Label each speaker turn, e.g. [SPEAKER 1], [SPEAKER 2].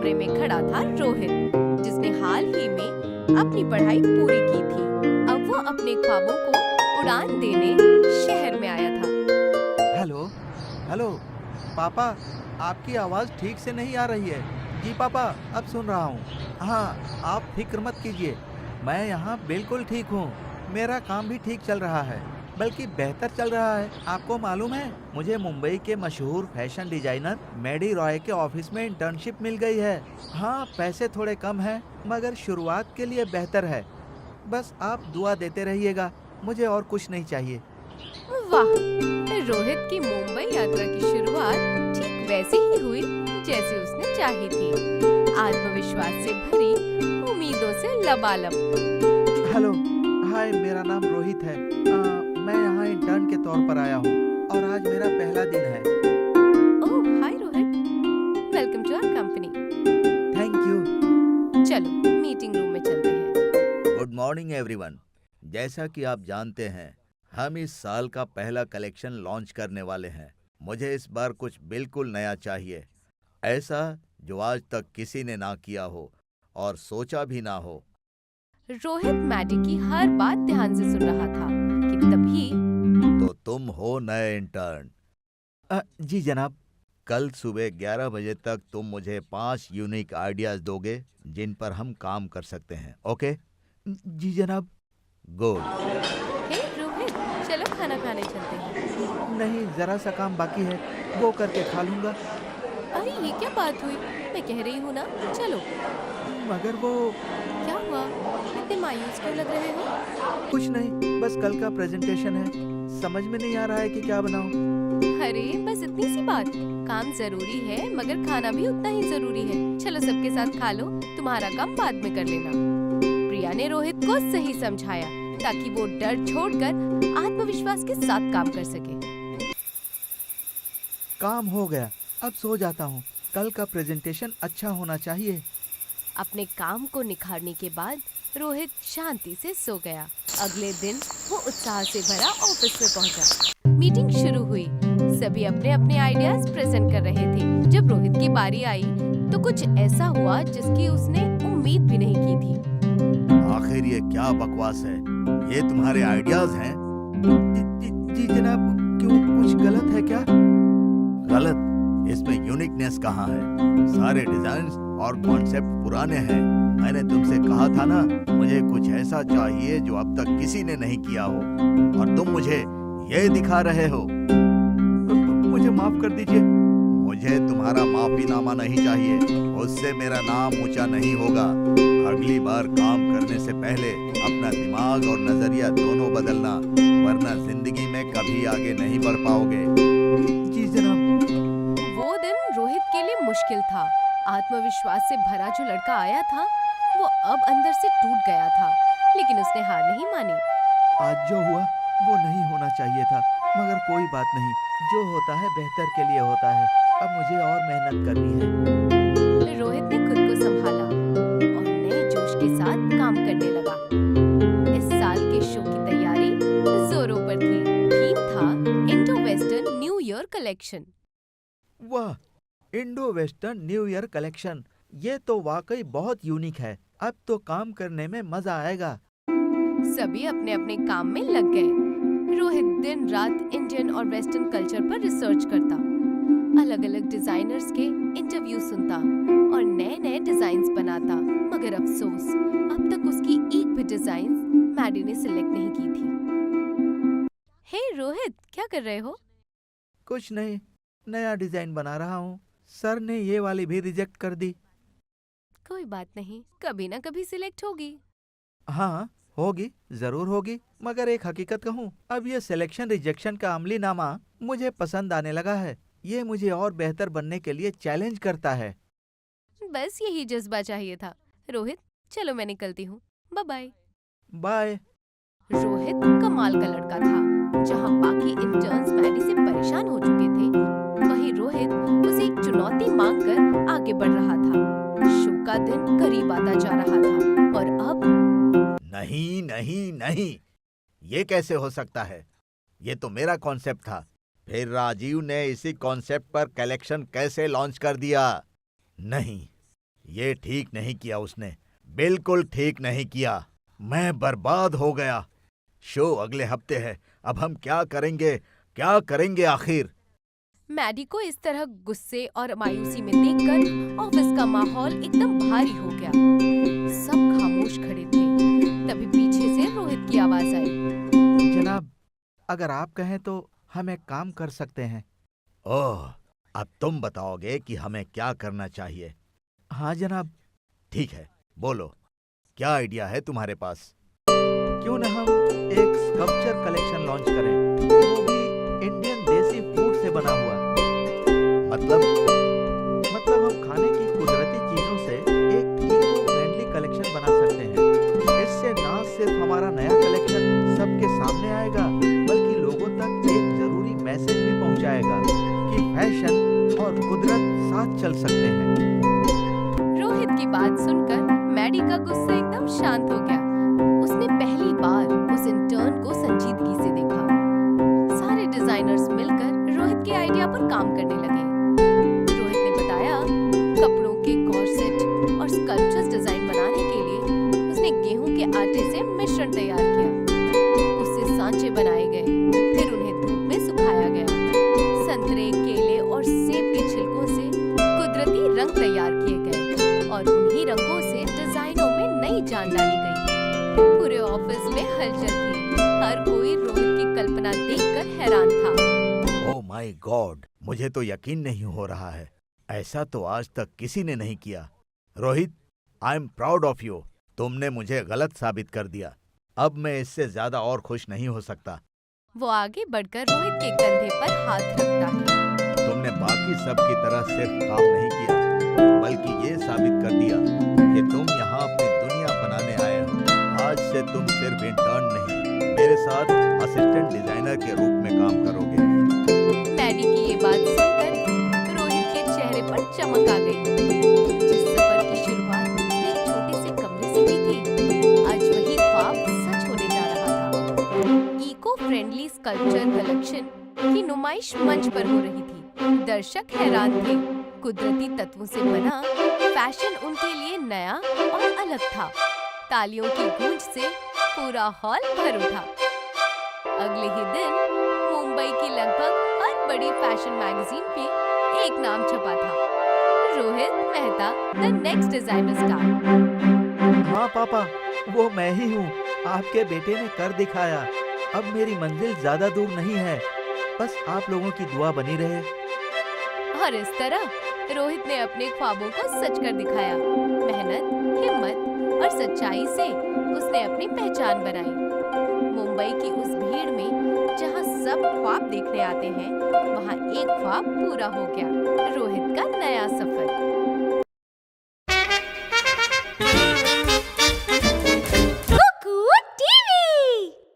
[SPEAKER 1] कमरे में खड़ा था रोहित, जिसने हाल ही में अपनी पढ़ाई पूरी की थी। अब वो अपने ख्वाबों को उड़ान देने शहर में आया था।
[SPEAKER 2] हेलो हेलो पापा, आपकी आवाज़ ठीक से नहीं आ रही है। जी पापा, अब सुन रहा हूँ। हाँ, आप फिक्र मत कीजिए, मैं यहाँ बिल्कुल ठीक हूँ। मेरा काम भी ठीक चल रहा है, बल्कि बेहतर चल रहा है। आपको मालूम है, मुझे मुंबई के मशहूर फैशन डिजाइनर मैडी रॉय के ऑफिस में इंटर्नशिप मिल गई है। हाँ, पैसे थोड़े कम हैं, मगर शुरुआत के लिए बेहतर है। बस आप दुआ देते रहिएगा, मुझे और कुछ नहीं चाहिए।
[SPEAKER 1] वाह, रोहित की मुंबई यात्रा की शुरुआत ठीक वैसे ही हुई जैसे उसने चाही थी, आत्मविश्वास से भरी, उम्मीदों से लबालब।
[SPEAKER 2] हेलो, हाय, मेरा नाम रोहित है। मैं यहाँ इंटर्न के तौर पर आया हूँ और आज मेरा पहला दिन है।
[SPEAKER 1] Oh, hi Rohit, welcome to our company.
[SPEAKER 2] Thank you.
[SPEAKER 1] चलो मीटिंग रूम में चलते हैं।
[SPEAKER 3] Good morning everyone. जैसा कि आप जानते हैं, हम इस साल का पहला कलेक्शन लॉन्च करने वाले हैं। मुझे इस बार कुछ बिल्कुल नया चाहिए, ऐसा जो आज तक किसी ने ना किया हो और सोचा भी ना हो।
[SPEAKER 1] रोहित मैडी की हर बात ध्यान से सुन रहा था कि तभी
[SPEAKER 3] तो तुम हो नए इंटर्न।
[SPEAKER 2] जी जनाब।
[SPEAKER 3] कल सुबह 11 बजे तक तुम मुझे 5 यूनिक आइडियाज दोगे जिन पर हम काम कर सकते हैं। ओके?
[SPEAKER 2] जी जनाब।
[SPEAKER 3] गुड।
[SPEAKER 1] हे रोहित, चलो खाना खाने चलते हैं।
[SPEAKER 2] नहीं, जरा सा काम बाकी है, वो करके खा लूंगा।
[SPEAKER 1] अरे ये क्या बात हुई, मैं कह रही हूँ ना, चलो।
[SPEAKER 2] मगर वो
[SPEAKER 1] क्या हुआ, इतने मायूस क्यों लग रहे हो?
[SPEAKER 2] कुछ नहीं, बस कल का प्रेजेंटेशन है, समझ में नहीं आ रहा है कि क्या बनाऊं।
[SPEAKER 1] अरे बस इतनी सी बात, काम जरूरी है मगर खाना भी उतना ही जरूरी है। चलो सबके साथ खा लो, तुम्हारा काम बाद में कर लेना। प्रिया ने रोहित को सही समझाया ताकि वो डर छोड़कर आत्मविश्वास के साथ काम कर सके।
[SPEAKER 2] काम हो गया, अब सो जाता हूँ। कल का प्रेजेंटेशन अच्छा होना चाहिए।
[SPEAKER 1] अपने काम को निखारने के बाद रोहित शांति से सो गया। अगले दिन वो उत्साह से भरा ऑफिस में पहुंचा। मीटिंग शुरू हुई, सभी अपने अपने आइडियाज प्रेजेंट कर रहे थे। जब रोहित की बारी आई तो कुछ ऐसा हुआ जिसकी उसने उम्मीद भी नहीं की थी।
[SPEAKER 3] आखिर ये क्या बकवास है? ये तुम्हारे आइडियाज हैं?
[SPEAKER 2] जी जनाब, क्यों, कुछ गलत है क्या?
[SPEAKER 3] गलत? इसमें यूनिकनेस कहाँ है? सारे डिजाइन और कॉन्सेप्ट पुराने हैं। मैंने तुमसे कहा था ना, मुझे कुछ ऐसा चाहिए जो अब तक किसी ने नहीं किया हो, और तुम मुझे ये दिखा रहे हो।
[SPEAKER 2] मुझे माफ कर दीजिए।
[SPEAKER 3] मुझे तुम्हारा माफीनामा नहीं चाहिए, उससे मेरा नाम ऊंचा नहीं होगा। अगली बार काम करने से पहले अपना दिमाग और नजरिया दोनों बदलना, वरना जिंदगी में कभी आगे नहीं बढ़ पाओगे।
[SPEAKER 2] जी जनाब।
[SPEAKER 1] वो दिन रोहित के लिए मुश्किल था। आत्मविश्वास से भरा जो लड़का आया था वो अब अंदर से टूट गया था, लेकिन उसने हार नहीं मानी।
[SPEAKER 2] आज जो हुआ वो नहीं होना चाहिए था, मगर कोई बात नहीं, जो होता है बेहतर के लिए होता है। अब मुझे और मेहनत करनी है।
[SPEAKER 1] रोहित ने खुद को संभाला और नए जोश के साथ काम करने लगा। इस साल के शो की तैयारी जोरों पर थी। थीम था Indo western new year collection.
[SPEAKER 2] वाह, Indo western new year collection, ये तो वाकई बहुत यूनिक है। अब तो काम करने में मजा आएगा।
[SPEAKER 1] सभी अपने अपने काम में लग गए। रोहित दिन रात इंडियन और वेस्टर्न कल्चर पर रिसर्च करता, अलग अलग डिजाइनर्स के इंटरव्यू सुनता और नए नए डिजाइन्स बनाता। मगर अफसोस, अब तक उसकी एक भी डिजाइन्स मैडी ने सिलेक्ट नहीं की थी। हे रोहित, क्या कर रहे हो?
[SPEAKER 2] कुछ नहीं, नया डिजाइन बना रहा हूँ। सर ने ये वाली भी रिजेक्ट कर दी।
[SPEAKER 1] कोई बात नहीं, कभी ना कभी सिलेक्ट होगी।
[SPEAKER 2] हाँ, होगी, जरूर होगी। मगर एक हकीकत कहूँ, अब ये सिलेक्शन रिजेक्शन का अमलीनामा मुझे पसंद आने लगा है। ये मुझे और बेहतर बनने के लिए चैलेंज करता है।
[SPEAKER 1] बस यही जज्बा चाहिए था। रोहित, चलो मैं निकलती हूँ, बाय बाय।
[SPEAKER 2] बाय।
[SPEAKER 1] रोहित कमाल का लड़का था। जहाँ बाकी इंटर्न्स मैडी से परेशान हो चुके थे, वहीं रोहित उसे एक चुनौती मांगकर आगे बढ़ रहा था। शो का दिन करीब आता जा रहा था और अब
[SPEAKER 3] नहीं नहीं नहीं, ये कैसे हो सकता है? ये तो मेरा कॉन्सेप्ट था। फिर राजीव ने इसी कॉन्सेप्ट पर कलेक्शन कैसे लॉन्च कर दिया? नहीं, ये ठीक नहीं किया उसने, बिल्कुल ठीक नहीं किया। मैं बर्बाद हो गया। शो अगले हफ्ते है, अब हम क्या करेंगे आखिर?
[SPEAKER 1] मैडी को इस तरह गुस्से और मायूसी में देखकर ऑफिस का माहौल एकदम भारी हो गया। सब खामोश खड़े थे। तभी पीछे से रोहित की आवाज आई।
[SPEAKER 2] जनाब, अगर आप कहें तो हम एक काम कर सकते हैं।
[SPEAKER 3] ओह, अब तुम बताओगे कि हमें क्या करना चाहिए?
[SPEAKER 2] हाँ जनाब।
[SPEAKER 3] ठीक है, बोलो, क्या आइडिया है तुम्हारे पास?
[SPEAKER 2] क्यों न हम एक स्कल्पचर कलेक्शन लॉन्च करें, वो भी इंडियन देसी फूड से बना हुआ।
[SPEAKER 3] मतलब?
[SPEAKER 2] मतलब हम खाने की कुदरती चीजों से एक इको फ्रेंडली कलेक्शन बना सकते हैं। इससे ना सिर्फ हमारा नया कलेक्शन सबके सामने आएगा, बल्कि लोगों तक एक जरूरी मैसेज भी पहुंचाएगा कि फैशन और कुदरत साथ चल सकते हैं।
[SPEAKER 1] रोहित की बात सुनकर मैडी का गुस्सा एकदम शांत हो गया। उसने पहली बार उस इंटर्न को संजीदगी से देखा। सारे डिजाइनर्स मिलकर रोहित के आइडिया पर काम करने लगे। रोहित ने बताया, कपड़ों के कॉर्सेट और स्कल्पचर्स डिजाइन बनाने के लिए उसने गेहूं के आटे से मिश्रण तैयार किया। उससे सांचे बनाए गए, फिर उन्हें धूप में सुखाया गया। संतरे, केले और सेब के छिलकों से कुदरती रंग तैयार किए गए और उन्हीं रंगों से डिजाइनों में नई जान डाली गई। पूरे ऑफिस में हलचल थी। हर कोई रोहित की कल्पना देखकर हैरान था।
[SPEAKER 3] ओह माय गॉड, मुझे तो यकीन नहीं हो रहा है। ऐसा तो आज तक किसी ने नहीं किया। Rohit, I am proud of you. तुमने मुझे गलत साबित कर दिया। अब मैं इससे ज्यादा और खुश नहीं हो सकता।
[SPEAKER 1] वो आगे बढ़कर रोहित के कंधे पर हाथ रखता है।
[SPEAKER 3] तुमने बाकी सब की तरह सिर्फ काम नहीं किया, बल्कि ये साबित कर दिया कि तुम यहाँ अपनी दुनिया बनाने आए हो। आज से तुम सिर्फ इंटर्न नहीं, मेरे साथ असिस्टेंट डिजाइनर के रूप में काम करोगे।
[SPEAKER 1] मैडी की ये बात सुनकर रोहित के चेहरे पर चमक आ गई। जिस सफर की शुरुआत उसने एक छोटे से कमरे से की थी, आज वही ख्वाब सच होने जा रहा था। इको फ्रेंडली स्कल्पचर कलेक्शन की नुमाइश मंच पर हो रही थी। दर्शक हैरान थे। कुदरती तत्वों से बना फैशन उनके लिए नया और अलग था। तालियों की गूंज से पूरा हॉल भर उठा। अगले ही दिन मुंबई की लगभग हर बड़ी फैशन मैगजीन पे एक नाम छपा था, Rohit Mehta, the next designer star.
[SPEAKER 2] हाँ पापा, वो मैं ही हूँ। आपके बेटे ने कर दिखाया। अब मेरी मंजिल ज्यादा दूर नहीं है, बस आप लोगों की दुआ बनी रहे।
[SPEAKER 1] और इस तरह रोहित ने अपने ख्वाबों को सच कर दिखाया। मेहनत, हिम्मत और सच्चाई से उसने अपनी पहचान बनाई। मुंबई की उस भीड़ में जहां सब ख्वाब देखने आते हैं, वहां एक ख्वाब पूरा हो गया, रोहित का नया सफर।